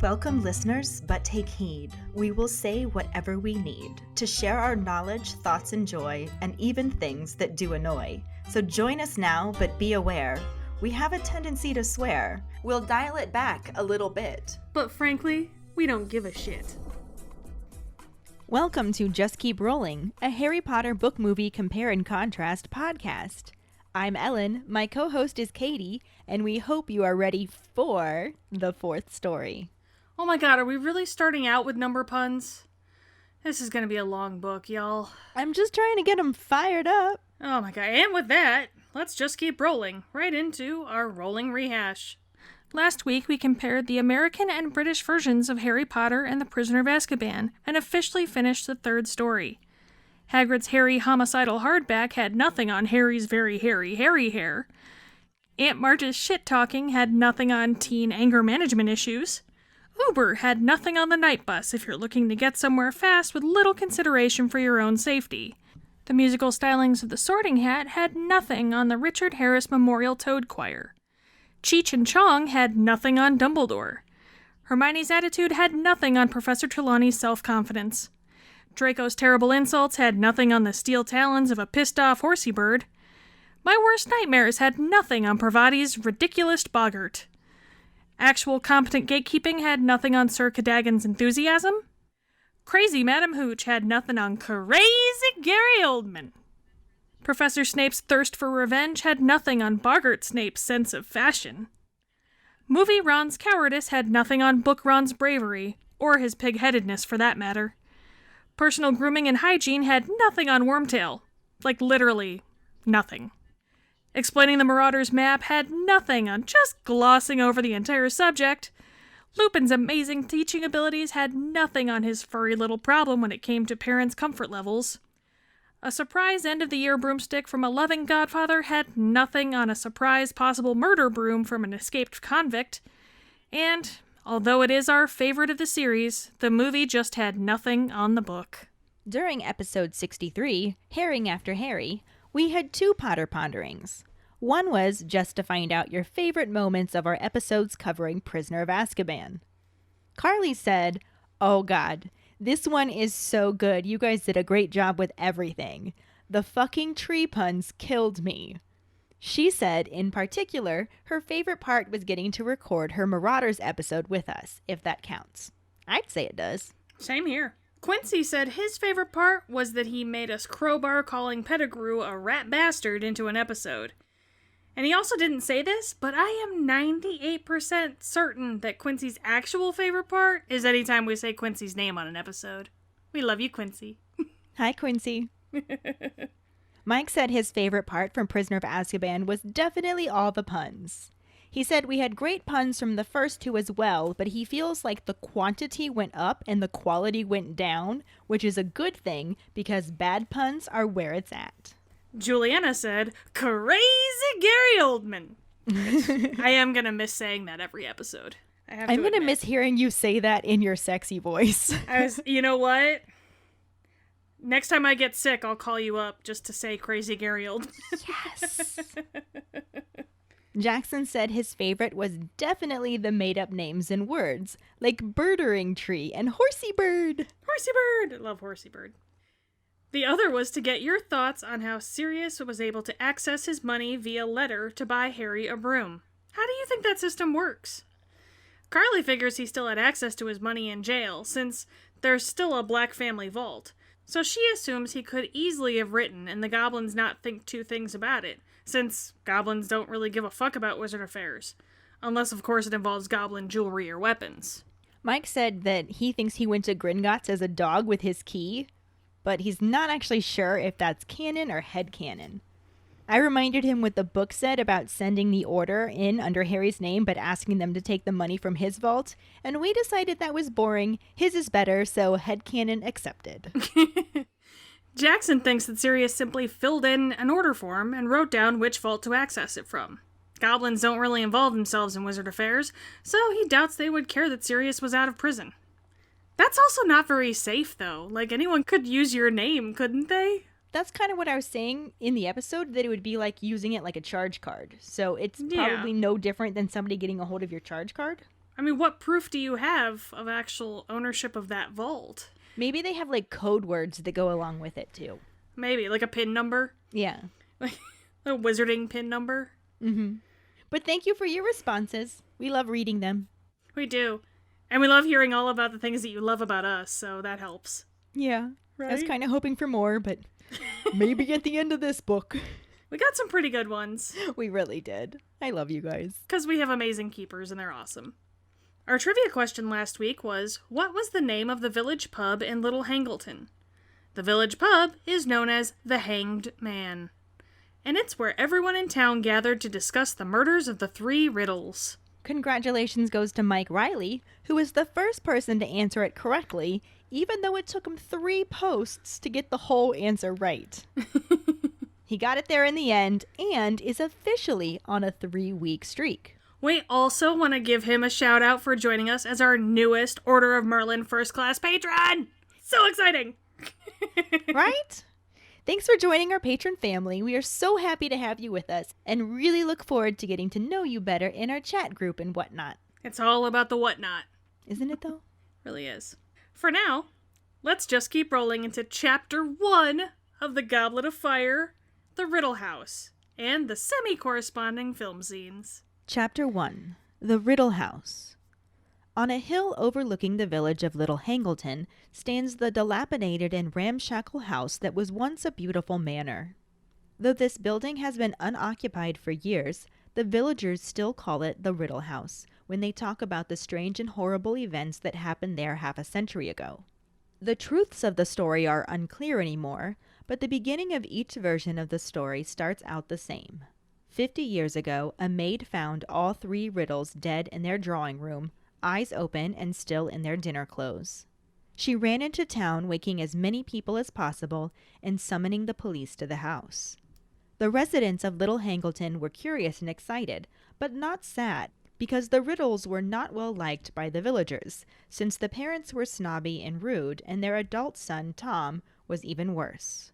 Welcome, listeners, but take heed. We will say whatever we need to share our knowledge, thoughts, and joy, and even things that do annoy. So join us now, but be aware. We have a tendency to swear. We'll dial it back a little bit. But frankly, we don't give a shit. Welcome to Just Keep Rowling, a Harry Potter book movie compare and contrast podcast. I'm Ellen, my co-host is Kayde, and we hope you are ready for the fourth story. Oh my god, are we really starting out with number puns? This is gonna be a long book, y'all. I'm just trying to get them fired up. Oh my god, and with that, let's just keep rolling right into our rolling rehash. Last week, we compared the American and British versions of Harry Potter and the Prisoner of Azkaban, and officially finished the third story. Hagrid's hairy homicidal hardback had nothing on Harry's very hairy hair. Aunt March's shit-talking had nothing on teen anger management issues. Uber had nothing on the night bus if you're looking to get somewhere fast with little consideration for your own safety. The musical stylings of the Sorting Hat had nothing on the Richard Harris Memorial Toad Choir. Cheech and Chong had nothing on Dumbledore. Hermione's attitude had nothing on Professor Trelawney's self-confidence. Draco's terrible insults had nothing on the steel talons of a pissed-off horsey bird. My worst nightmares had nothing on Parvati's ridiculous boggart. Actual competent gatekeeping had nothing on Sir Cadogan's enthusiasm. Crazy Madam Hooch had nothing on crazy Gary Oldman. Professor Snape's thirst for revenge had nothing on Boggart Snape's sense of fashion. Movie Ron's cowardice had nothing on Book Ron's bravery, or his pig-headedness for that matter. Personal grooming and hygiene had nothing on Wormtail. Like, literally, nothing. Explaining the Marauders map had nothing on just glossing over the entire subject. Lupin's amazing teaching abilities had nothing on his furry little problem when it came to parents' comfort levels. A surprise end-of-the-year broomstick from a loving godfather had nothing on a surprise possible murder broom from an escaped convict. And, although it is our favorite of the series, the movie just had nothing on the book. During episode 63, Herring After Harry, we had two Potter Ponderings. One was just to find out your favorite moments of our episodes covering Prisoner of Azkaban. Karlee said, "Oh god, this one is so good. You guys did a great job with everything. The fucking tree puns killed me." She said, in particular, her favorite part was getting to record her Marauders episode with us, if that counts. I'd say it does. Same here. Quincy said his favorite part was that he made us crowbar calling Pettigrew a rat bastard into an episode. And he also didn't say this, but I am 98% certain that Quincy's actual favorite part is anytime we say Quincy's name on an episode. We love you, Quincy. Hi, Quincy. Mike said his favorite part from Prisoner of Azkaban was definitely all the puns. He said we had great puns from the first two as well, but he feels like the quantity went up and the quality went down, which is a good thing because bad puns are where it's at. Julianna said, "Crazy Gary Oldman." I am going to miss saying that every episode. I'm going to miss hearing you say that in your sexy voice. You know what? Next time I get sick, I'll call you up just to say Crazy Gary Oldman. Yes. Jackson said his favorite was definitely the made-up names and words, like Birdering Tree and Horsey Bird. Horsey Bird! I love Horsey Bird. The other was to get your thoughts on how Sirius was able to access his money via letter to buy Harry a broom. How do you think that system works? Karlee figures he still had access to his money in jail, since there's still a Black family vault. So she assumes he could easily have written and the goblins not think two things about it, since goblins don't really give a fuck about wizard affairs. Unless, of course, it involves goblin jewelry or weapons. Mike said that he thinks he went to Gringotts as a dog with his key, but he's not actually sure if that's canon or headcanon. I reminded him what the book said about sending the order in under Harry's name but asking them to take the money from his vault, and we decided that was boring. His is better, so headcanon accepted. Jackson thinks that Sirius simply filled in an order form and wrote down which vault to access it from. Goblins don't really involve themselves in wizard affairs, so he doubts they would care that Sirius was out of prison. That's also not very safe, though. Like, anyone could use your name, couldn't they? That's kind of what I was saying in the episode, that it would be like using it like a charge card. So it's probably no different than somebody getting a hold of your charge card. I mean, what proof do you have of actual ownership of that vault? Maybe they have, like, code words that go along with it, too. Maybe, like a PIN number? Yeah. Like a wizarding PIN number? Mm-hmm. But thank you for your responses. We love reading them. We do. And we love hearing all about the things that you love about us, so that helps. Yeah. Right? I was kind of hoping for more, but maybe at the end of this book. We got some pretty good ones. We really did. I love you guys. Because we have amazing keepers and they're awesome. Our trivia question last week was, what was the name of the village pub in Little Hangleton? The village pub is known as the Hanged Man. And it's where everyone in town gathered to discuss the murders of the 3 Riddles. Congratulations goes to Mike Riley, who was the first person to answer it correctly, even though it took him 3 posts to get the whole answer right. He got it there in the end and is officially on a 3-week streak. We also want to give him a shout out for joining us as our newest Order of Merlin First Class patron. So exciting! Right? Thanks for joining our patron family. We are so happy to have you with us and really look forward to getting to know you better in our chat group and whatnot. It's all about the whatnot. Isn't it though? Really is. For now, let's just keep rolling into Chapter 1 of the Goblet of Fire, the Riddle House, and the semi-corresponding film scenes. Chapter 1. The Riddle House. On a hill overlooking the village of Little Hangleton stands the dilapidated and ramshackle house that was once a beautiful manor. Though this building has been unoccupied for years, the villagers still call it the Riddle House when they talk about the strange and horrible events that happened there half a century ago. The truths of the story are unclear anymore, but the beginning of each version of the story starts out the same. 50 years ago, a maid found all 3 riddles dead in their drawing room, eyes open and still in their dinner clothes. She ran into town, waking as many people as possible and summoning the police to the house. The residents of Little Hangleton were curious and excited, but not sad, because the riddles were not well liked by the villagers, since the parents were snobby and rude, and their adult son, Tom, was even worse.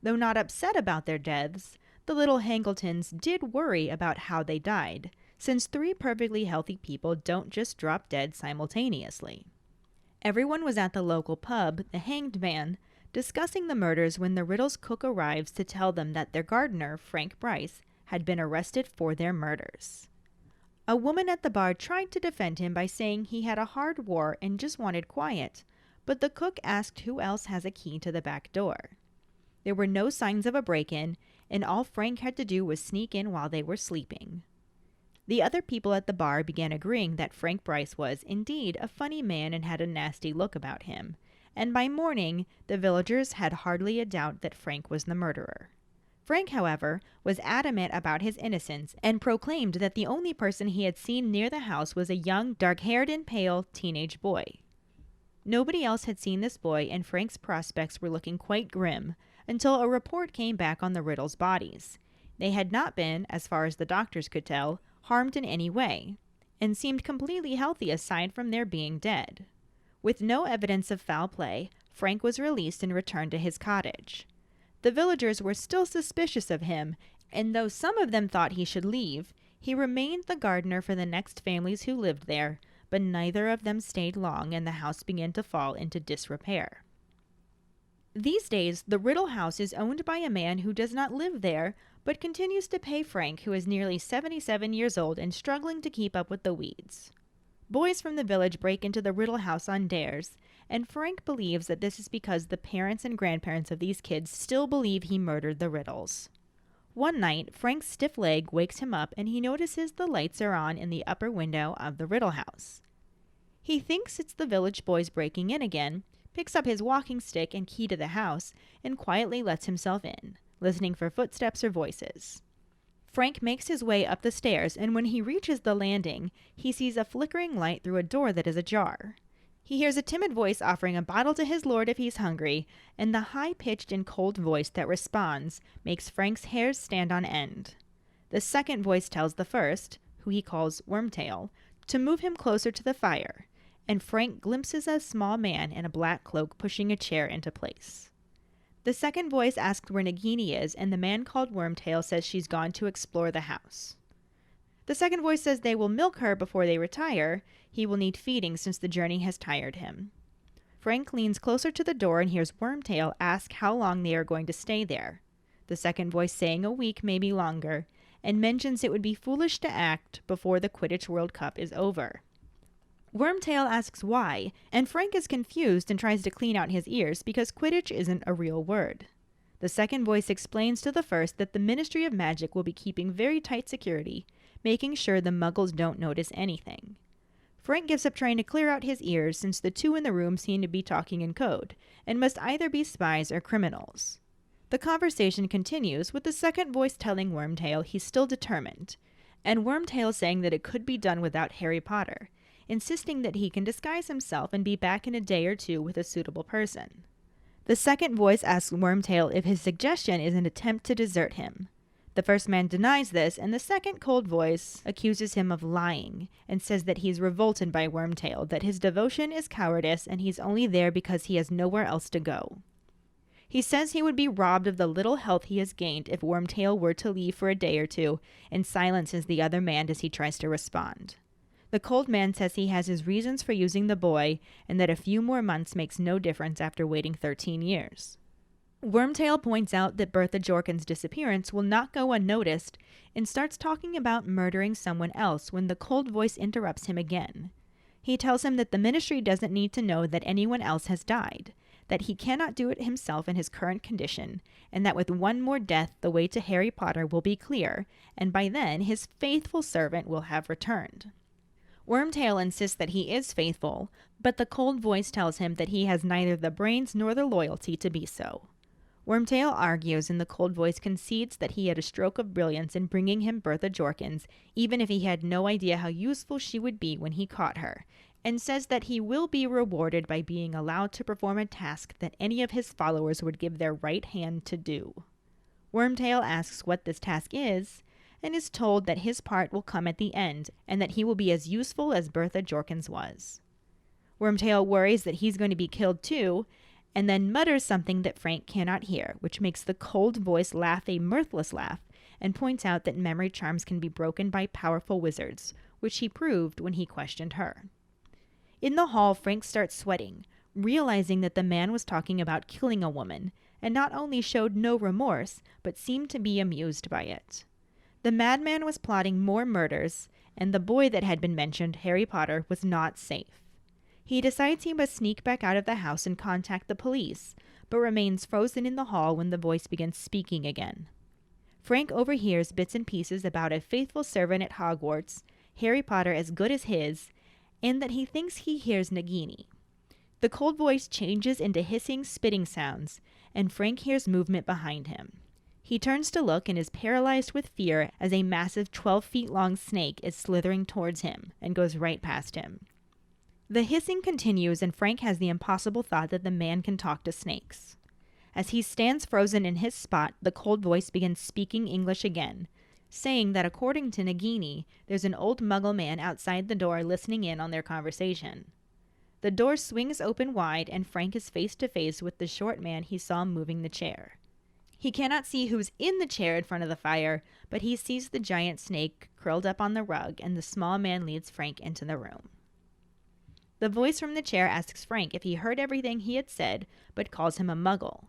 Though not upset about their deaths, the Little Hangletons did worry about how they died, since 3 perfectly healthy people don't just drop dead simultaneously. Everyone was at the local pub, the Hanged Man, discussing the murders when the Riddle's cook arrives to tell them that their gardener, Frank Bryce, had been arrested for their murders. A woman at the bar tried to defend him by saying he had a hard war and just wanted quiet, but the cook asked who else has a key to the back door. There were no signs of a break-in, and all Frank had to do was sneak in while they were sleeping. The other people at the bar began agreeing that Frank Bryce was, indeed, a funny man and had a nasty look about him, and by morning, the villagers had hardly a doubt that Frank was the murderer. Frank, however, was adamant about his innocence and proclaimed that the only person he had seen near the house was a young, dark-haired and pale teenage boy. Nobody else had seen this boy, and Frank's prospects were looking quite grim, until a report came back on the Riddles' bodies. They had not been, as far as the doctors could tell, harmed in any way, and seemed completely healthy aside from their being dead. With no evidence of foul play, Frank was released and returned to his cottage. The villagers were still suspicious of him, and though some of them thought he should leave, he remained the gardener for the next families who lived there, but neither of them stayed long, and the house began to fall into disrepair. These days, the Riddle House is owned by a man who does not live there, but continues to pay Frank, who is nearly 77 years old and struggling to keep up with the weeds. Boys from the village break into the Riddle House on dares, and Frank believes that this is because the parents and grandparents of these kids still believe he murdered the Riddles. One night, Frank's stiff leg wakes him up and he notices the lights are on in the upper window of the Riddle House. He thinks it's the village boys breaking in again, picks up his walking stick and key to the house, and quietly lets himself in, listening for footsteps or voices. Frank makes his way up the stairs, and when he reaches the landing, he sees a flickering light through a door that is ajar. He hears a timid voice offering a bottle to his lord if he's hungry, and the high-pitched and cold voice that responds makes Frank's hairs stand on end. The second voice tells the first, who he calls Wormtail, to move him closer to the fire, and Frank glimpses a small man in a black cloak pushing a chair into place. The second voice asks where Nagini is, and the man called Wormtail says she's gone to explore the house. The second voice says they will milk her before they retire. He will need feeding since the journey has tired him. Frank leans closer to the door and hears Wormtail ask how long they are going to stay there. The second voice saying a week, maybe longer, and mentions it would be foolish to act before the Quidditch World Cup is over. Wormtail asks why, and Frank is confused and tries to clean out his ears because Quidditch isn't a real word. The second voice explains to the first that the Ministry of Magic will be keeping very tight security, making sure the Muggles don't notice anything. Frank gives up trying to clear out his ears since the two in the room seem to be talking in code, and must either be spies or criminals. The conversation continues with the second voice telling Wormtail he's still determined, and Wormtail saying that it could be done without Harry Potter, insisting that he can disguise himself and be back in a day or two with a suitable person. The second voice asks Wormtail if his suggestion is an attempt to desert him. The first man denies this, and the second cold voice accuses him of lying and says that he's revolted by Wormtail, that his devotion is cowardice and he's only there because he has nowhere else to go. He says he would be robbed of the little health he has gained if Wormtail were to leave for a day or two, and silences the other man as he tries to respond. The cold man says he has his reasons for using the boy, and that a few more months makes no difference after waiting 13 years. Wormtail points out that Bertha Jorkin's disappearance will not go unnoticed, and starts talking about murdering someone else when the cold voice interrupts him again. He tells him that the Ministry doesn't need to know that anyone else has died, that he cannot do it himself in his current condition, and that with one more death the way to Harry Potter will be clear, and by then his faithful servant will have returned. Wormtail insists that he is faithful, but the cold voice tells him that he has neither the brains nor the loyalty to be so. Wormtail argues, and the cold voice concedes that he had a stroke of brilliance in bringing him Bertha Jorkins, even if he had no idea how useful she would be when he caught her, and says that he will be rewarded by being allowed to perform a task that any of his followers would give their right hand to do. Wormtail asks what this task is, and is told that his part will come at the end, and that he will be as useful as Bertha Jorkins was. Wormtail worries that he's going to be killed too, and then mutters something that Frank cannot hear, which makes the cold voice laugh a mirthless laugh, and points out that memory charms can be broken by powerful wizards, which he proved when he questioned her. In the hall, Frank starts sweating, realizing that the man was talking about killing a woman, and not only showed no remorse, but seemed to be amused by it. The madman was plotting more murders, and the boy that had been mentioned, Harry Potter, was not safe. He decides he must sneak back out of the house and contact the police, but remains frozen in the hall when the voice begins speaking again. Frank overhears bits and pieces about a faithful servant at Hogwarts, Harry Potter as good as his, and that he thinks he hears Nagini. The cold voice changes into hissing, spitting sounds, and Frank hears movement behind him. He turns to look and is paralyzed with fear as a massive 12-feet-long snake is slithering towards him and goes right past him. The hissing continues, and Frank has the impossible thought that the man can talk to snakes. As he stands frozen in his spot, the cold voice begins speaking English again, saying that according to Nagini, there's an old Muggle man outside the door listening in on their conversation. The door swings open wide, and Frank is face to face with the short man he saw moving the chair. He cannot see who's in the chair in front of the fire, but he sees the giant snake curled up on the rug, and the small man leads Frank into the room. The voice from the chair asks Frank if he heard everything he had said, but calls him a Muggle.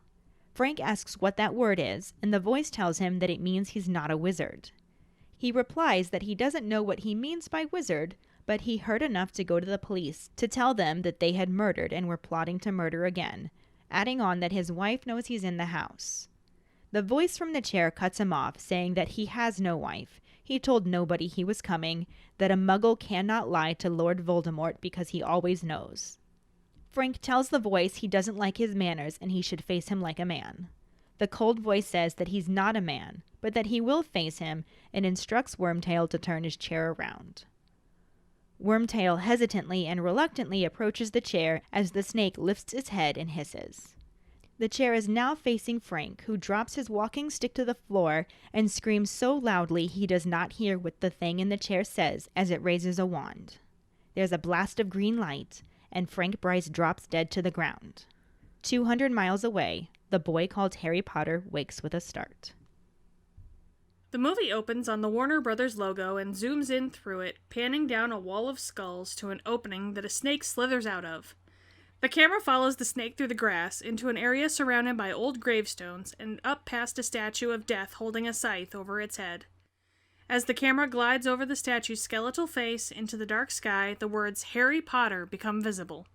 Frank asks what that word is, and the voice tells him that it means he's not a wizard. He replies that he doesn't know what he means by wizard, but he heard enough to go to the police to tell them that they had murdered and were plotting to murder again, adding on that his wife knows he's in the house. The voice from the chair cuts him off, saying that he has no wife. He told nobody he was coming, that a Muggle cannot lie to Lord Voldemort because he always knows. Frank tells the voice he doesn't like his manners and he should face him like a man. The cold voice says that he's not a man, but that he will face him, and instructs Wormtail to turn his chair around. Wormtail hesitantly and reluctantly approaches the chair as the snake lifts its head and hisses. The chair is now facing Frank, who drops his walking stick to the floor and screams so loudly he does not hear what the thing in the chair says as it raises a wand. There's a blast of green light, and Frank Bryce drops dead to the ground. 200 miles away, the boy called Harry Potter wakes with a start. The movie opens on the Warner Brothers logo and zooms in through it, panning down a wall of skulls to an opening that a snake slithers out of. The camera follows the snake through the grass into an area surrounded by old gravestones and up past a statue of death holding a scythe over its head. As the camera glides over the statue's skeletal face into the dark sky, the words Harry Potter become visible.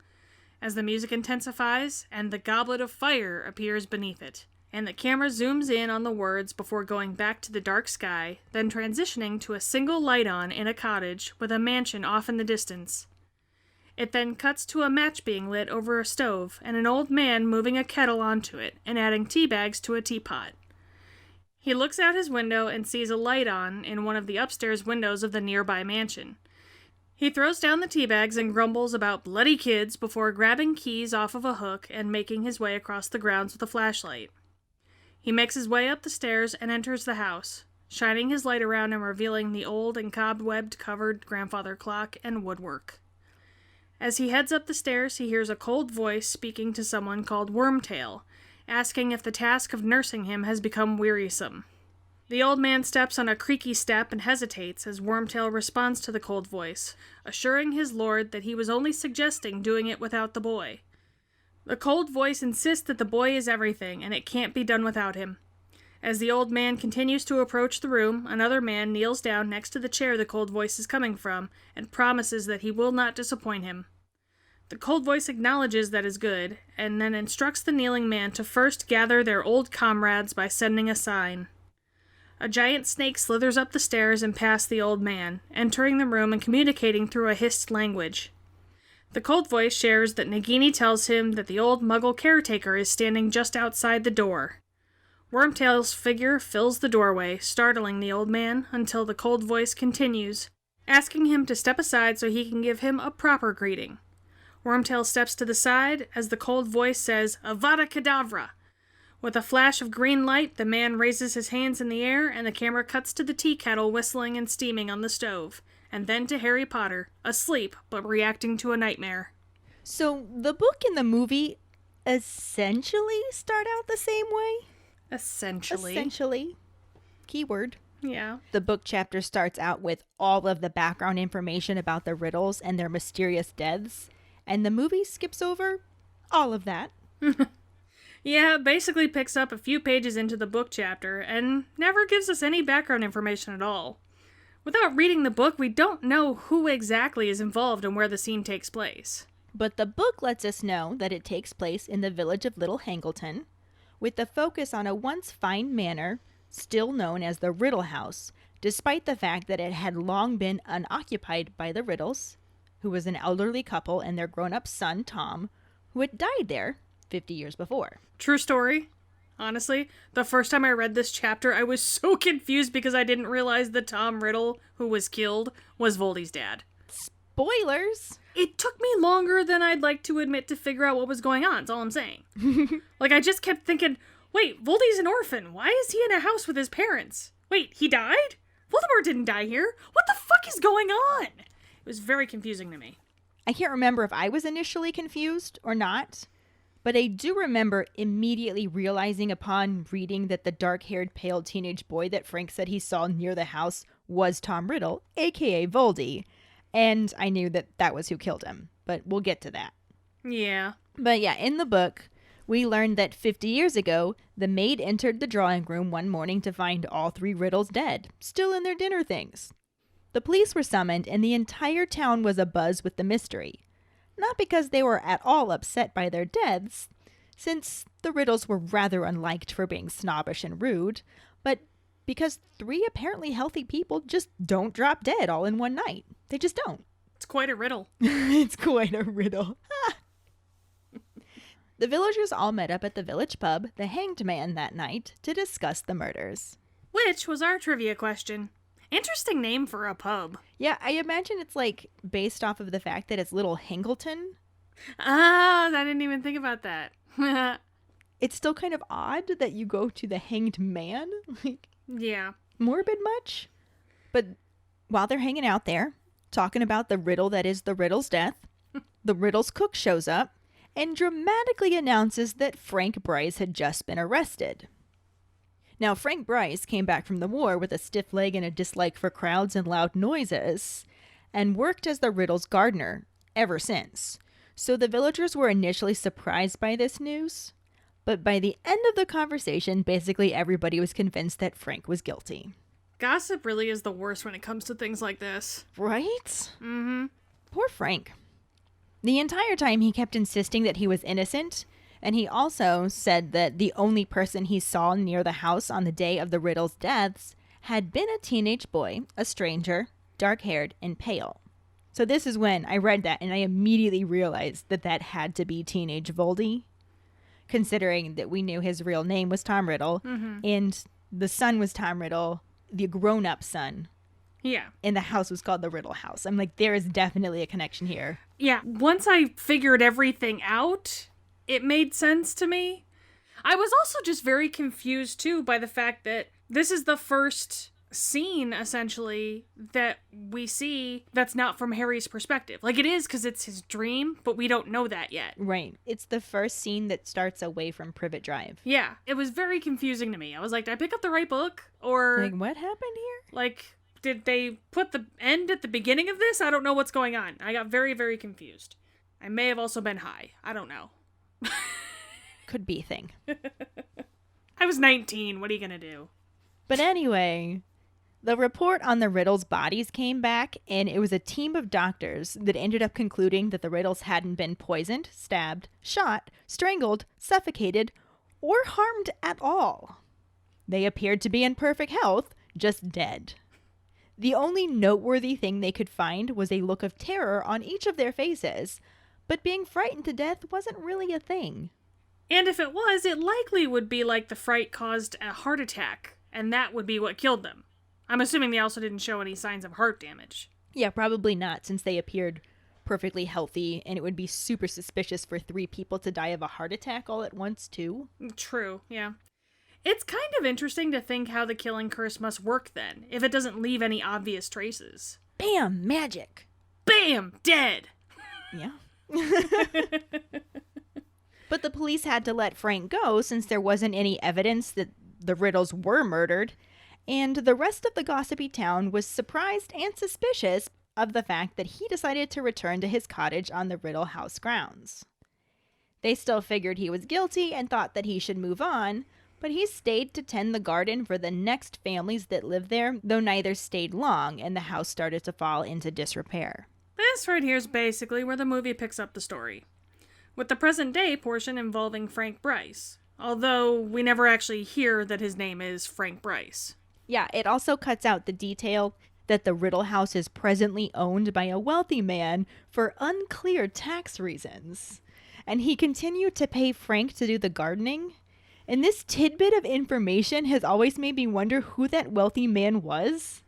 As the music intensifies, and the Goblet of Fire appears beneath it, and the camera zooms in on the words before going back to the dark sky, then transitioning to a single light-on in a cottage with a mansion off in the distance. It then cuts to a match being lit over a stove and an old man moving a kettle onto it and adding tea bags to a teapot. He looks out his window and sees a light on in one of the upstairs windows of the nearby mansion. He throws down the tea bags and grumbles about bloody kids before grabbing keys off of a hook and making his way across the grounds with a flashlight. He makes his way up the stairs and enters the house, shining his light around and revealing the old and cobwebbed covered grandfather clock and woodwork. As he heads up the stairs, he hears a cold voice speaking to someone called Wormtail, asking if the task of nursing him has become wearisome. The old man steps on a creaky step and hesitates as Wormtail responds to the cold voice, assuring his lord that he was only suggesting doing it without the boy. The cold voice insists that the boy is everything, and it can't be done without him. As the old man continues to approach the room, another man kneels down next to the chair the cold voice is coming from, and promises that he will not disappoint him. The cold voice acknowledges that is good, and then instructs the kneeling man to first gather their old comrades by sending a sign. A giant snake slithers up the stairs and past the old man, entering the room and communicating through a hissed language. The cold voice shares that Nagini tells him that the old Muggle caretaker is standing just outside the door. Wormtail's figure fills the doorway, startling the old man, until the cold voice continues, asking him to step aside so he can give him a proper greeting. Wormtail steps to the side as the cold voice says, Avada Kedavra! With a flash of green light, the man raises his hands in the air and the camera cuts to the tea kettle whistling and steaming on the stove, and then to Harry Potter, asleep but reacting to a nightmare. So the book and the movie essentially start out the same way? Essentially. Keyword. Yeah. The book chapter starts out with all of the background information about the Riddles and their mysterious deaths, and the movie skips over all of that. Yeah, it basically picks up a few pages into the book chapter and never gives us any background information at all. Without reading the book, we don't know who exactly is involved and where the scene takes place. But the book lets us know that it takes place in the village of Little Hangleton, with the focus on a once fine manor, still known as the Riddle House, despite the fact that it had long been unoccupied by the Riddles, who was an elderly couple and their grown-up son, Tom, who had died there 50 years before. True story. Honestly, the first time I read this chapter, I was so confused because I didn't realize that Tom Riddle, who was killed, was Voldy's dad. Spoilers! It took me longer than I'd like to admit to figure out what was going on, that's all I'm saying. I just kept thinking, wait, Voldy's an orphan. Why is he in a house with his parents? Wait, he died? Voldemort didn't die here. What the fuck is going on? It was very confusing to me. I can't remember if I was initially confused or not, but I do remember immediately realizing upon reading that the dark-haired, pale teenage boy that Frank said he saw near the house was Tom Riddle, a.k.a. Voldy, and I knew that that was who killed him, but we'll get to that. Yeah. But yeah, in the book, we learned that 50 years ago, the maid entered the drawing room one morning to find all three Riddles dead, still in their dinner things. The police were summoned, and the entire town was abuzz with the mystery. Not because they were at all upset by their deaths, since the Riddles were rather unliked for being snobbish and rude, but because three apparently healthy people just don't drop dead all in one night. They just don't. It's quite a riddle. It's quite a riddle. The villagers all met up at the village pub, the Hanged Man, that night to discuss the murders. Which was our trivia question. Interesting name for a pub. Yeah, I imagine it's based off of the fact that it's Little Hangleton. Ah, I didn't even think about that. It's still kind of odd that you go to the Hanged Man. Yeah. Morbid much? But while they're hanging out there, talking about the riddle that is the Riddle's death, the Riddle's cook shows up and dramatically announces that Frank Bryce had just been arrested. Now, Frank Bryce came back from the war with a stiff leg and a dislike for crowds and loud noises, and worked as the Riddle's gardener ever since. So the villagers were initially surprised by this news, but by the end of the conversation, basically everybody was convinced that Frank was guilty. Gossip really is the worst when it comes to things like this. Right? Mm-hmm. Poor Frank. The entire time he kept insisting that he was innocent, and he also said that the only person he saw near the house on the day of the Riddle's deaths had been a teenage boy, a stranger, dark-haired and pale. So this is when I read that and I immediately realized that that had to be teenage Voldy, considering that we knew his real name was Tom Riddle, and the son was Tom Riddle, the grown-up son. Yeah. And the house was called the Riddle House. I'm like, there is definitely a connection here. Yeah. Once I figured everything out, it made sense to me. I was also just very confused, too, by the fact that this is the first scene, essentially, that we see that's not from Harry's perspective. Like, it is because it's his dream, but we don't know that yet. Right. It's the first scene that starts away from Privet Drive. Yeah. It was very confusing to me. I was like, did I pick up the right book? Or, Like, what happened here? like, did they put the end at the beginning of this? I don't know what's going on. I got very, very confused. I may have also been high. I don't know. Could be a thing. I was 19. What are you going to do? But anyway, the report on the Riddles' bodies came back, and it was a team of doctors that ended up concluding that the Riddles hadn't been poisoned, stabbed, shot, strangled, suffocated, or harmed at all. They appeared to be in perfect health, just dead. The only noteworthy thing they could find was a look of terror on each of their faces, but being frightened to death wasn't really a thing. And if it was, it likely would be like the fright caused a heart attack, and that would be what killed them. I'm assuming they also didn't show any signs of heart damage. Yeah, probably not, since they appeared perfectly healthy, and it would be super suspicious for 3 people to die of a heart attack all at once, too. True, yeah. It's kind of interesting to think how the killing curse must work then, if it doesn't leave any obvious traces. Bam! Magic! Bam! Dead! Yeah. But the police had to let Frank go since there wasn't any evidence that the Riddles were murdered, and the rest of the gossipy town was surprised and suspicious of the fact that he decided to return to his cottage on the Riddle House grounds. They still figured he was guilty and thought that he should move on, but he stayed to tend the garden for the next families that lived there, though neither stayed long and the house started to fall into disrepair. This right here is basically where the movie picks up the story, with the present day portion involving Frank Bryce, although we never actually hear that his name is Frank Bryce. Yeah, it also cuts out the detail that the Riddle House is presently owned by a wealthy man for unclear tax reasons. And he continued to pay Frank to do the gardening. And this tidbit of information has always made me wonder who that wealthy man was.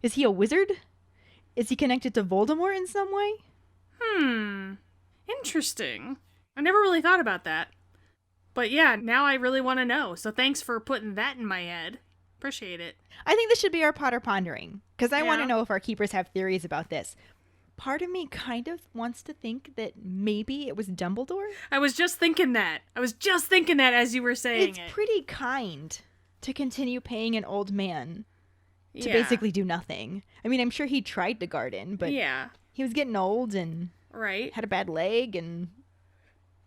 Is he a wizard? Is he connected to Voldemort in some way? Interesting. I never really thought about that. But yeah, now I really want to know, so thanks for putting that in my head. Appreciate it. I think this should be our Potter Pondering, because I want Yeah. to know if our keepers have theories about this. Part of me kind of wants to think that maybe it was Dumbledore. I was just thinking that. As you were saying It's it. pretty kind to continue paying an old man to Yeah. basically do nothing. I mean, I'm sure he tried to garden, but Yeah, he was getting old and right. had a bad leg, and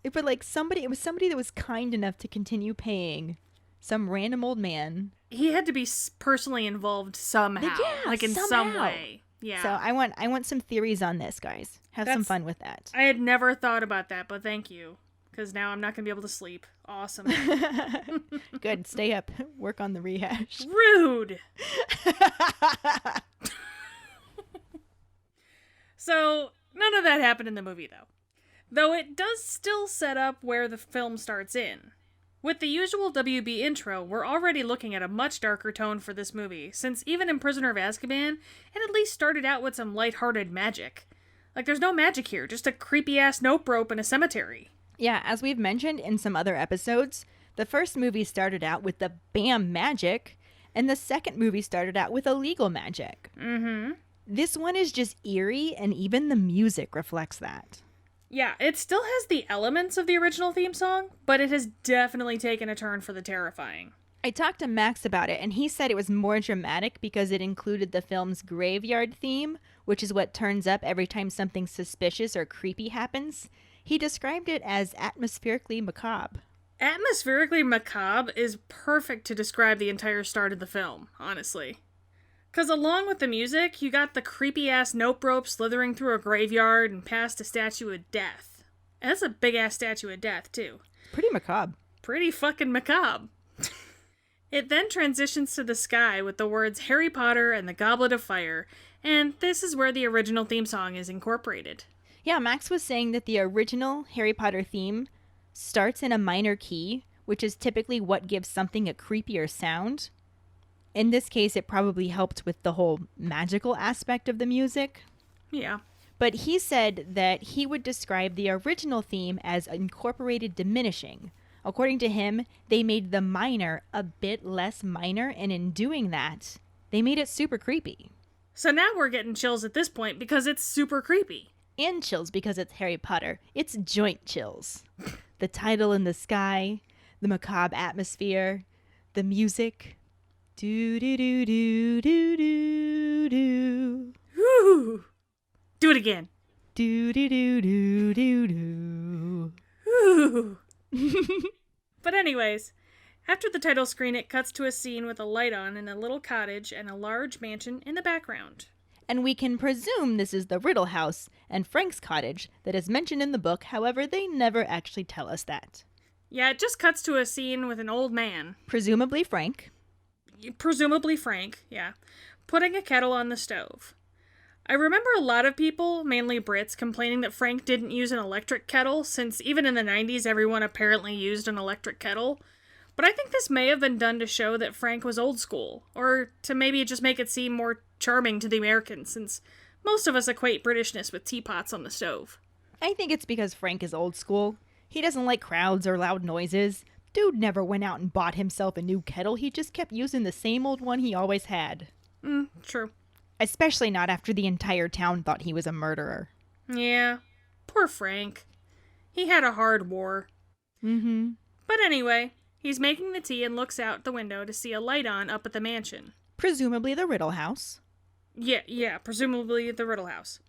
it was somebody that was kind enough to continue paying some random old man. He had to be personally involved somehow. Yeah, like in some somehow. way. Yeah. So I want some theories on this, guys. Have some That's- fun with that. I had never thought about that, but thank you. Because now I'm not going to be able to sleep. Awesome. Good. Stay up. Work on the rehash. Rude! So, none of that happened in the movie, though. Though it does still set up where the film starts in. With the usual WB intro, we're already looking at a much darker tone for this movie, since even in Prisoner of Azkaban, it at least started out with some lighthearted magic. Like, there's no magic here, just a creepy-ass nope rope in a cemetery. Yeah, as we've mentioned in some other episodes, the first movie started out with the bam magic, and the second movie started out with illegal magic. Mm-hmm. This one is just eerie, and even the music reflects that. Yeah, it still has the elements of the original theme song, but it has definitely taken a turn for the terrifying. I talked to Max about it, and he said it was more dramatic because it included the film's graveyard theme, which is what turns up every time something suspicious or creepy happens. He described it as atmospherically macabre. Atmospherically macabre is perfect to describe the entire start of the film, honestly. Because along with the music, you got the creepy-ass nope rope slithering through a graveyard and past a statue of death. And that's a big-ass statue of death, too. Pretty macabre. Pretty fucking macabre. It then transitions to the sky with the words Harry Potter and the Goblet of Fire, and this is where the original theme song is incorporated. Yeah, Max was saying that the original Harry Potter theme starts in a minor key, which is typically what gives something a creepier sound. In this case, it probably helped with the whole magical aspect of the music. Yeah. But he said that he would describe the original theme as incorporated diminishing. According to him, they made the minor a bit less minor, and in doing that, they made it super creepy. So now we're getting chills at this point because it's super creepy. And chills because it's Harry Potter. It's joint chills. The title in the sky, the macabre atmosphere, the music. Do-do-do-do-do-do-do. Whew. Do it again. Do-do-do-do-do-do. Whew. But anyways, after the title screen, it cuts to a scene with a light on in a little cottage and a large mansion in the background. And we can presume this is the Riddle House and Frank's cottage that is mentioned in the book, however, they never actually tell us that. Yeah, it just cuts to a scene with an old man. Presumably Frank, yeah, putting a kettle on the stove. I remember a lot of people, mainly Brits, complaining that Frank didn't use an electric kettle, since even in the 90s everyone apparently used an electric kettle. But I think this may have been done to show that Frank was old school, or to maybe just make it seem more charming to the Americans, since most of us equate Britishness with teapots on the stove. I think it's because Frank is old school. He doesn't like crowds or loud noises. Dude never went out and bought himself a new kettle. He just kept using the same old one he always had. True. Especially not after the entire town thought he was a murderer. Yeah. Poor Frank. He had a hard war. Mm-hmm. But anyway, he's making the tea and looks out the window to see a light on up at the mansion. Presumably the Riddle House. Yeah, presumably the Riddle House.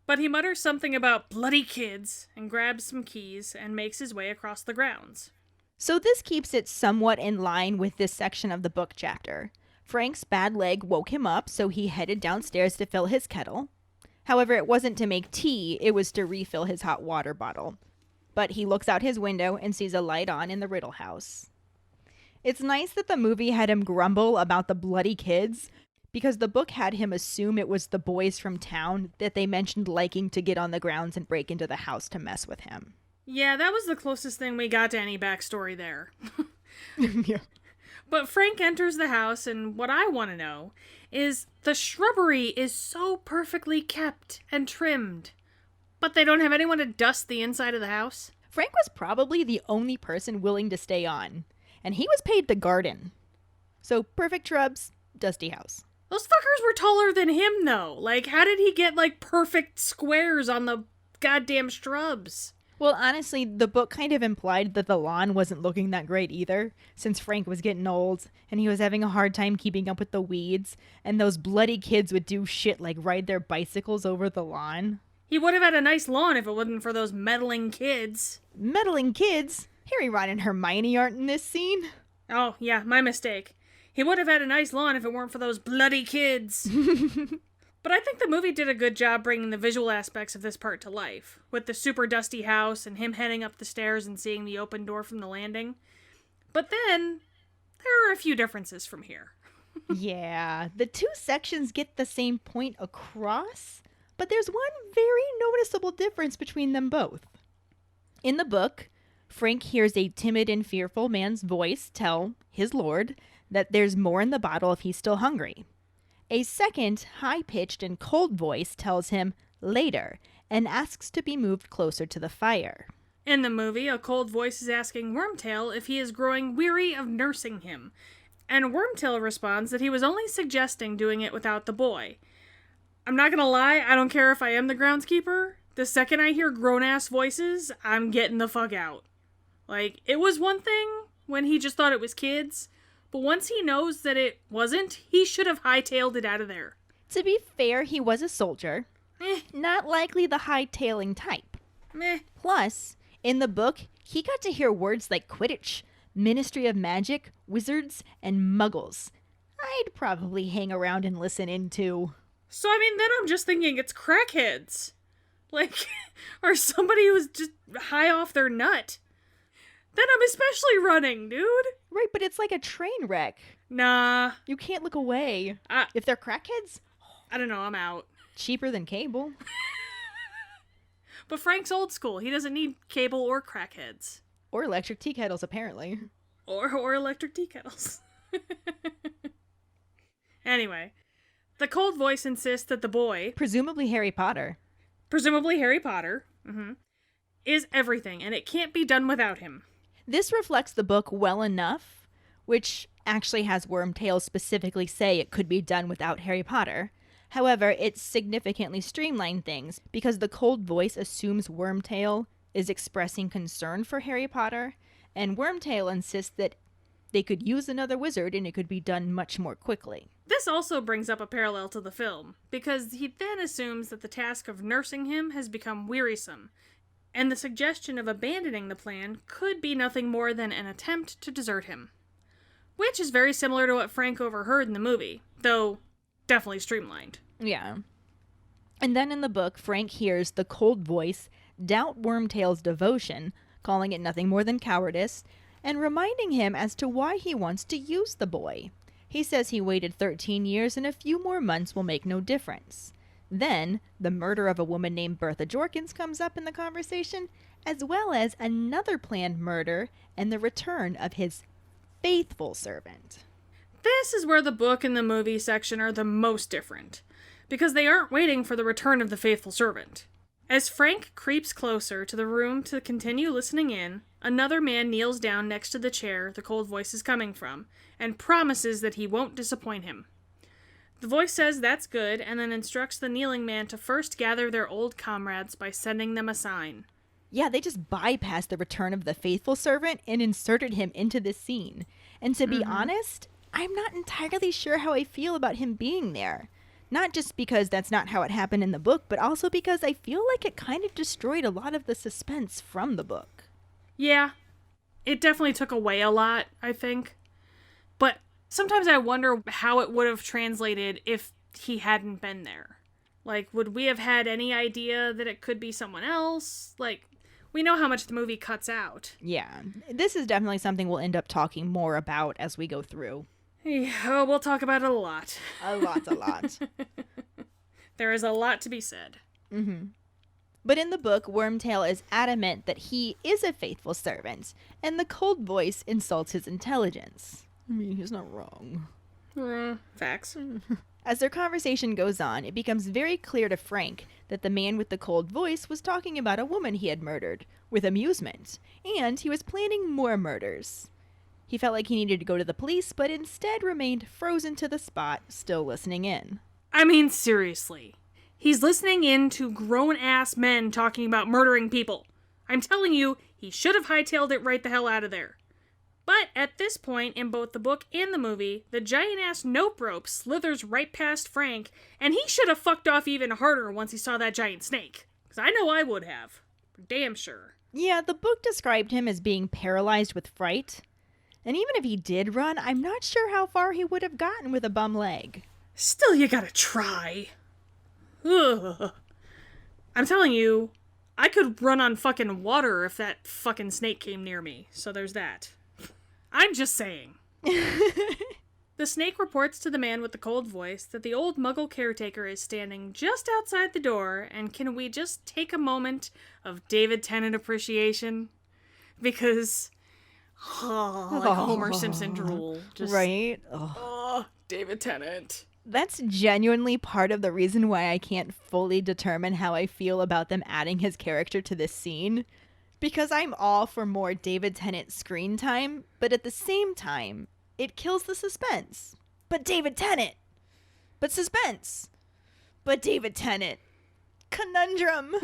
But he mutters something about bloody kids and grabs some keys and makes his way across the grounds. So this keeps it somewhat in line with this section of the book chapter. Frank's bad leg woke him up, so he headed downstairs to fill his kettle. However, it wasn't to make tea, it was to refill his hot water bottle. But he looks out his window and sees a light on in the Riddle House. It's nice that the movie had him grumble about the bloody kids, because the book had him assume it was the boys from town that they mentioned liking to get on the grounds and break into the house to mess with him. Yeah, that was the closest thing we got to any backstory there. Yeah. But Frank enters the house, and what I want to know is the shrubbery is so perfectly kept and trimmed, but they don't have anyone to dust the inside of the house? Frank was probably the only person willing to stay on, and he was paid to garden. So perfect shrubs, dusty house. Those fuckers were taller than him, though. Like, how did he get, like, perfect squares on the goddamn shrubs? Well, honestly, the book kind of implied that the lawn wasn't looking that great either, since Frank was getting old, and he was having a hard time keeping up with the weeds, and those bloody kids would do shit like ride their bicycles over the lawn. He would have had a nice lawn if it wasn't for those meddling kids. Meddling kids? Harry, Ron, and Hermione aren't in this scene. Oh, yeah, my mistake. He would have had a nice lawn if it weren't for those bloody kids. But I think the movie did a good job bringing the visual aspects of this part to life, with the super dusty house and him heading up the stairs and seeing the open door from the landing. But then, there are a few differences from here. Yeah, the two sections get the same point across, but there's one very noticeable difference between them both. In the book, Frank hears a timid and fearful man's voice tell his lord that there's more in the bottle if he's still hungry. A second, high-pitched and cold voice tells him later and asks to be moved closer to the fire. In the movie, a cold voice is asking Wormtail if he is growing weary of nursing him, and Wormtail responds that he was only suggesting doing it without the boy. I'm not gonna lie, I don't care if I am the groundskeeper. The second I hear grown-ass voices, I'm getting the fuck out. Like, it was one thing when he just thought it was kids, But once he knows that it wasn't, he should have hightailed it out of there. To be fair, he was a soldier. Not likely the hightailing type. Meh. Plus, in the book, he got to hear words like Quidditch, Ministry of Magic, Wizards, and Muggles. I'd probably hang around and listen in too. So, I mean, then I'm just thinking it's crackheads. Like, or somebody who's just high off their nut. Then I'm especially running, dude. Right, but it's like a train wreck. Nah. You can't look away. If they're crackheads, I don't know, I'm out. cheaper than cable. But Frank's old school. He doesn't need cable or crackheads. Or electric tea kettles, apparently. Or electric tea kettles. Anyway, the cold voice insists that the boy, Presumably Harry Potter, is everything, and it can't be done without him. This reflects the book well enough, which actually has Wormtail specifically say it could be done without Harry Potter. However, it significantly streamlined things because the cold voice assumes Wormtail is expressing concern for Harry Potter, and Wormtail insists that they could use another wizard and it could be done much more quickly. This also brings up a parallel to the film, because he then assumes that the task of nursing him has become wearisome, and the suggestion of abandoning the plan could be nothing more than an attempt to desert him. Which is very similar to what Frank overheard in the movie, though definitely streamlined. Yeah. And then in the book, Frank hears the cold voice doubt Wormtail's devotion, calling it nothing more than cowardice, and reminding him as to why he wants to use the boy. He says he waited 13 years and a few more months will make no difference. Then, the murder of a woman named Bertha Jorkins comes up in the conversation, as well as another planned murder and the return of his faithful servant. This is where the book and the movie section are the most different, because they aren't waiting for the return of the faithful servant. As Frank creeps closer to the room to continue listening in, another man kneels down next to the chair the cold voice is coming from, and promises that he won't disappoint him. The voice says that's good, and then instructs the kneeling man to first gather their old comrades by sending them a sign. Yeah, they just bypassed the return of the faithful servant and inserted him into this scene. And to be honest, I'm not entirely sure how I feel about him being there. Not just because that's not how it happened in the book, but also because I feel like it kind of destroyed a lot of the suspense from the book. Yeah, it definitely took away a lot, I think. But sometimes I wonder how it would have translated if he hadn't been there. Like, would we have had any idea that it could be someone else? Like, we know how much the movie cuts out. Yeah, this is definitely something we'll end up talking more about as we go through. Yeah, we'll talk about it a lot. A lot. There is a lot to be said. But in the book, Wormtail is adamant that he is a faithful servant, and the cold voice insults his intelligence. I mean, he's not wrong. Facts. As their conversation goes on, it becomes very clear to Frank that the man with the cold voice was talking about a woman he had murdered, with amusement, and he was planning more murders. He felt like he needed to go to the police, but instead remained frozen to the spot, still listening in. I mean, seriously. He's listening in to grown-ass men talking about murdering people. I'm telling you, he should have hightailed it right the hell out of there. But at this point, in both the book and the movie, the giant-ass nope rope slithers right past Frank, and he should have fucked off even harder once he saw that giant snake. Because I know I would have. For damn sure. Yeah, the book described him as being paralyzed with fright. And even if he did run, I'm not sure how far he would have gotten with a bum leg. Still, you gotta try. Ugh. I'm telling you, I could run on fucking water if that fucking snake came near me. So there's that. I'm just saying. The snake reports to the man with the cold voice that the old muggle caretaker is standing just outside the door, and can we just take a moment of David Tennant appreciation? Because... like Homer Simpson drool. Just, right? Oh, David Tennant. That's genuinely part of the reason why I can't fully determine how I feel about them adding his character to this scene. Because I'm all for more David Tennant screen time, but at the same time, it kills the suspense. But David Tennant! But suspense! But David Tennant! Conundrum!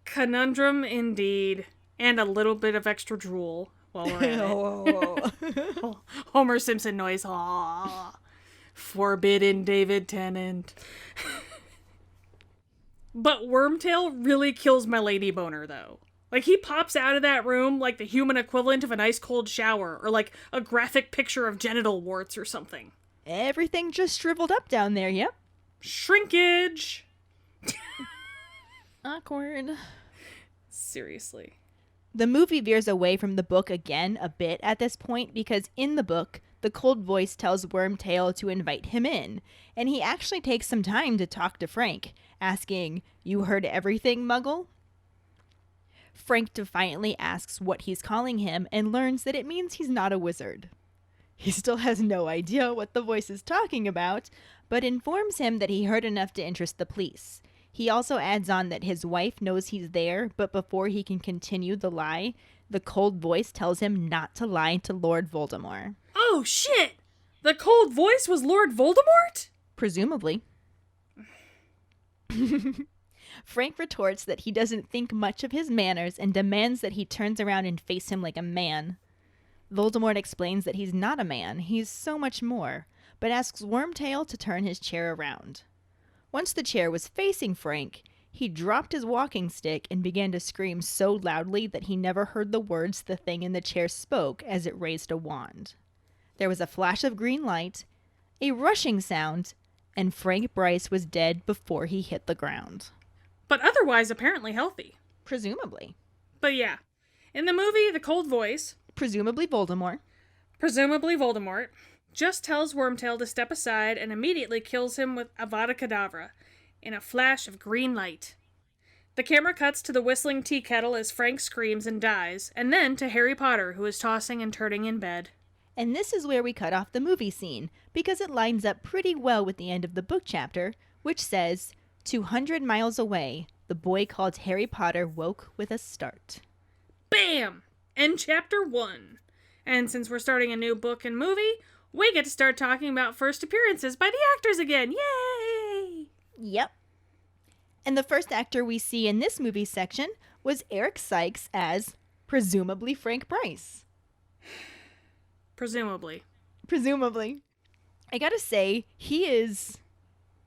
Conundrum indeed. And a little bit of extra drool. while we're at it. Homer Simpson noise. Aw. Forbidden David Tennant. But Wormtail really kills my lady boner, though. Like, he pops out of that room like the human equivalent of an ice-cold shower, or like a graphic picture of genital warts or something. Everything just shriveled up down there, yep. Shrinkage! Awkward. Seriously. The movie veers away from the book again a bit at this point because in the book, the cold voice tells Wormtail to invite him in, and he actually takes some time to talk to Frank, asking, "You heard everything, Muggle?" Frank defiantly asks what he's calling him and learns that it means he's not a wizard. He still has no idea what the voice is talking about, but informs him that he heard enough to interest the police. He also adds on that his wife knows he's there, but before he can continue the lie, the cold voice tells him not to lie to Lord Voldemort. Oh, shit! The cold voice was Lord Voldemort? Presumably. Frank retorts that he doesn't think much of his manners and demands that he turns around and face him like a man. Voldemort explains that he's not a man, he's so much more, but asks Wormtail to turn his chair around. Once the chair was facing Frank, he dropped his walking stick and began to scream so loudly that he never heard the words the thing in the chair spoke as it raised a wand. There was a flash of green light, a rushing sound, and Frank Bryce was dead before he hit the ground. But otherwise apparently healthy. Presumably. But yeah, in the movie, the cold voice, presumably Voldemort, just tells Wormtail to step aside and immediately kills him with Avada Kedavra in a flash of green light. The camera cuts to the whistling tea kettle as Frank screams and dies, and then to Harry Potter, who is tossing and turning in bed. And this is where we cut off the movie scene, because it lines up pretty well with the end of the book chapter, which says, 200 miles away, the boy called Harry Potter woke with a start. Bam! End chapter 1. And since we're starting a new book and movie, we get to start talking about first appearances by the actors again. Yay! Yep. And the first actor we see in this movie section was Eric Sykes as, presumably, Frank Bryce. Presumably. I gotta say, he is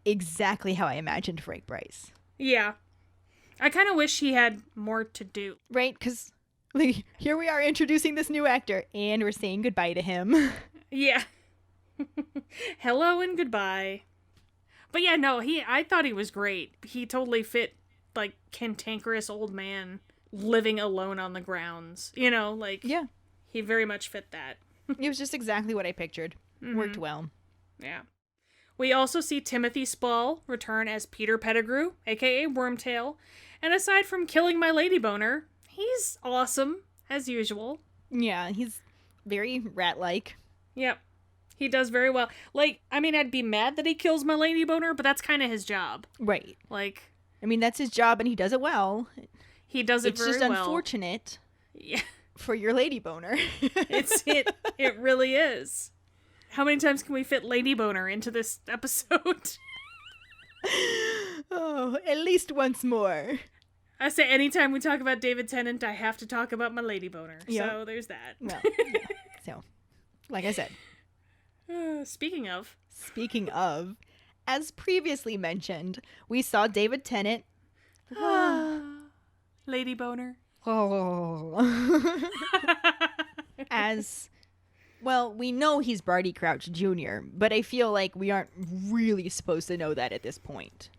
exactly how I imagined Frank Bryce. Yeah. I kind of wish he had more to do. Right? Because like, here we are introducing this new actor, and we're saying goodbye to him. Yeah. Hello and goodbye. But yeah, no, I thought he was great. He totally fit, like, cantankerous old man living alone on the grounds. You know, like, yeah. He very much fit that. It was just exactly what I pictured. Mm-hmm. Worked well. Yeah. We also see Timothy Spall return as Peter Pettigrew, aka Wormtail, and aside from killing my lady boner, he's awesome, as usual. Yeah, he's very rat-like. Yep. He does very well. Like, I mean, I'd be mad that he kills my lady boner, but that's kind of his job. Right. Like, I mean, that's his job, and he does it well. He does it very well. It's just unfortunate. Yeah. For your lady boner. It really is. How many times can we fit lady boner into this episode? Oh, at least once more. I say anytime we talk about David Tennant, I have to talk about my lady boner. Yep. So there's that. Well, yeah. So, like I said. Speaking of, as previously mentioned, we saw David Tennant. Lady boner. Oh. As, well, we know he's Barty Crouch Jr., but I feel like we aren't really supposed to know that at this point.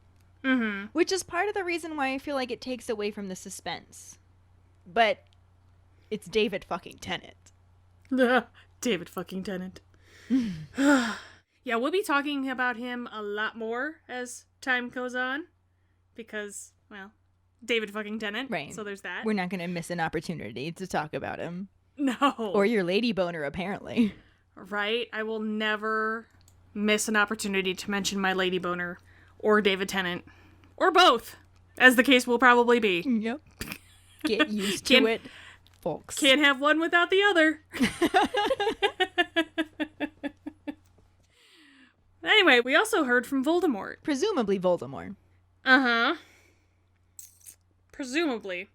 Mm-hmm. Which is part of the reason why I feel like it takes away from the suspense. But it's David fucking Tennant. David fucking Tennant. Yeah, we'll be talking about him a lot more as time goes on. Because, well, David fucking Tennant. Right. So there's that. We're not going to miss an opportunity to talk about him. No. Or your lady boner, apparently. Right? I will never miss an opportunity to mention my lady boner or David Tennant. Or both, as the case will probably be. Yep. Get used to it, folks. Can't have one without the other. Anyway, we also heard from Voldemort. Presumably Voldemort. Uh-huh. Presumably.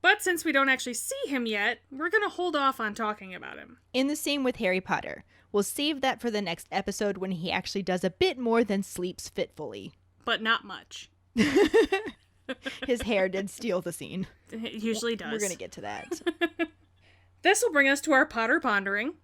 But since we don't actually see him yet, we're going to hold off on talking about him. In the same with Harry Potter. We'll save that for the next episode when he actually does a bit more than sleeps fitfully. But not much. His hair did steal the scene. It usually does. We're going to get to that. This will bring us to our Potter pondering.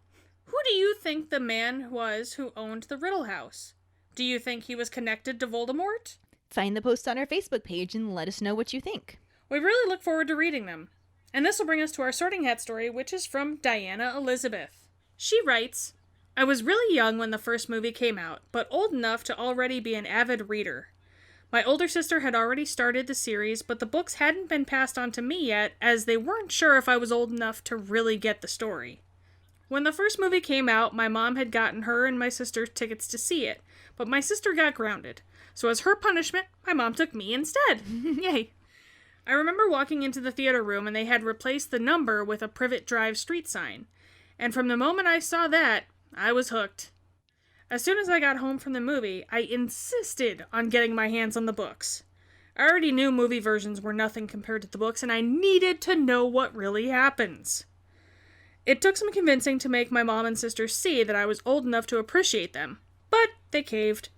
Who do you think the man was who owned the Riddle House? Do you think he was connected to Voldemort? Find the posts on our Facebook page and let us know what you think. We really look forward to reading them. And this will bring us to our Sorting Hat story, which is from Diana Elizabeth. She writes, I was really young when the first movie came out, but old enough to already be an avid reader. My older sister had already started the series, but the books hadn't been passed on to me yet, as they weren't sure if I was old enough to really get the story. When the first movie came out, my mom had gotten her and my sister tickets to see it, but my sister got grounded. So as her punishment, my mom took me instead. Yay. I remember walking into the theater room and they had replaced the number with a Privet Drive street sign. And from the moment I saw that, I was hooked. As soon as I got home from the movie, I insisted on getting my hands on the books. I already knew movie versions were nothing compared to the books, and I needed to know what really happens. It took some convincing to make my mom and sister see that I was old enough to appreciate them, but they caved.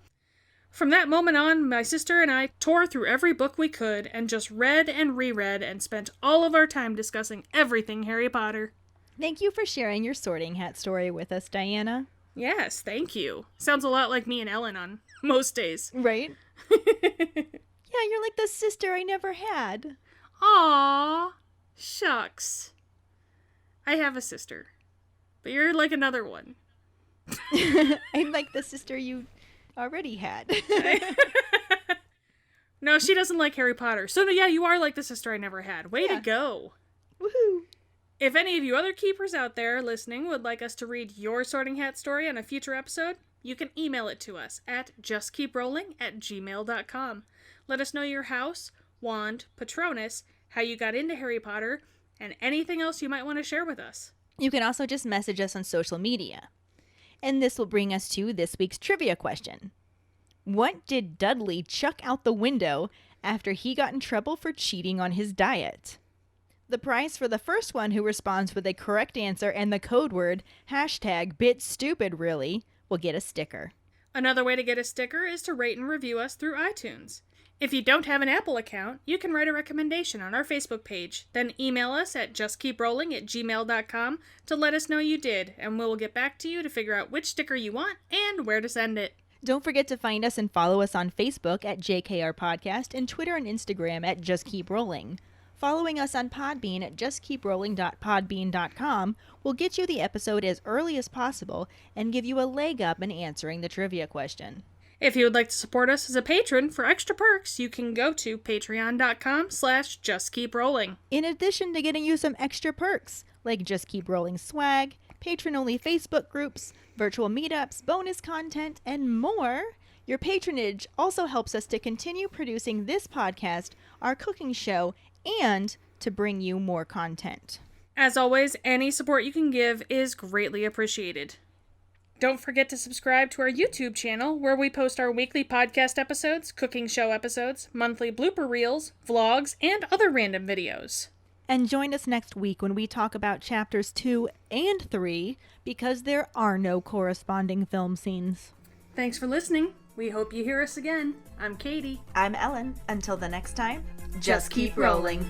From that moment on, my sister and I tore through every book we could and just read and reread and spent all of our time discussing everything Harry Potter. Thank you for sharing your Sorting Hat story with us, Diana. Yes, thank you. Sounds a lot like me and Ellen on most days. Right? Yeah, you're like the sister I never had. Aww, shucks. I have a sister, but you're like another one. I'm like the sister you already had. No, she doesn't like Harry Potter. So yeah, you are like the sister I never had. Way to go. Woohoo. If any of you other keepers out there listening would like us to read your Sorting Hat story on a future episode, you can email it to us at justkeeprolling@gmail.com. Let us know your house, wand, Patronus, how you got into Harry Potter, and anything else you might want to share with us. You can also just message us on social media. And this will bring us to this week's trivia question. What did Dudley chuck out the window after he got in trouble for cheating on his diet? The prize for the first one who responds with a correct answer and the code word #BitStupidReally will get a sticker. Another way to get a sticker is to rate and review us through iTunes. If you don't have an Apple account, you can write a recommendation on our Facebook page, then email us at justkeeprolling@gmail.com to let us know you did, and we will get back to you to figure out which sticker you want and where to send it. Don't forget to find us and follow us on Facebook at JKR Podcast and Twitter and Instagram at Just Keep Rolling. Following us on Podbean at justkeeprolling.podbean.com will get you the episode as early as possible and give you a leg up in answering the trivia question. If you would like to support us as a patron for extra perks, you can go to patreon.com/justkeeprolling. In addition to getting you some extra perks, like Just Keep Rolling swag, patron-only Facebook groups, virtual meetups, bonus content, and more, your patronage also helps us to continue producing this podcast, our cooking show, and to bring you more content. As always, any support you can give is greatly appreciated. Don't forget to subscribe to our YouTube channel, where we post our weekly podcast episodes, cooking show episodes, monthly blooper reels, vlogs, and other random videos. And join us next week when we talk about chapters 2 and 3, because there are no corresponding film scenes. Thanks for listening. We hope you hear us again. I'm Kayde. I'm Ellen. Until the next time, just keep rolling.